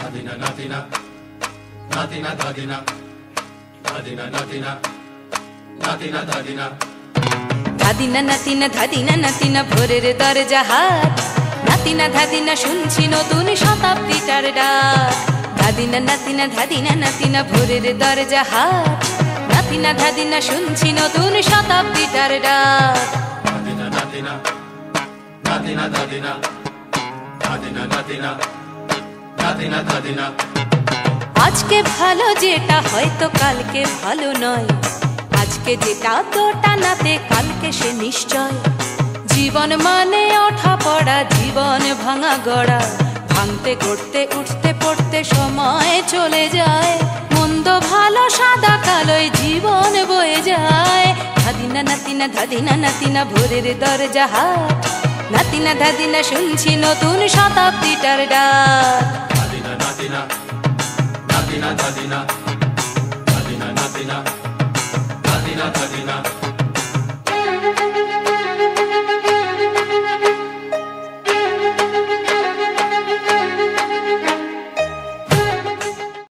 Dadina, Nadina, Nadina, Dadina, Dadina, Nadina, Nadina, Dadina. ধাদিনা নাতিনা ধাদিনা নাতিনা ভোরের দরজা হাট নাতিনা ধাদিনা শুনছি নতুন শতাব্দীটার ডাক ধাদিনা নাতিনা ধাদিনা নাতিনা ভোরের দরজা হাট নাতিনা ধাদিনা শুনছি নতুন শতাব্দীটার ডাক Nadina, Nadina, Nadina, Dadina, Nadina, Nadina, Nadina, Dadina. আজকে ভালো যেটা হয়তো কালকে ভালো নয় আজকে যেটা তোটা নাতে কালকে সে নিশ্চয় জীবন মানে ওঠা পড়া জীবন ভাঙা গড়া ভাঙতে গড়তে উঠতে পড়তে সময় চলে যায় মন্দ ভালো সাদা কালোয় জীবন বয়ে যায় ধাদিনা নাতিনা ধাদিনা নাতিনা ভোরের দরজা হাট নাতিনা ধাদিনা শুনছি নতুন শতাব্দীটার ডাক Nadina, Nadina, Nadina, Dadina, Nadina, Nadina, Nadina, Dadina.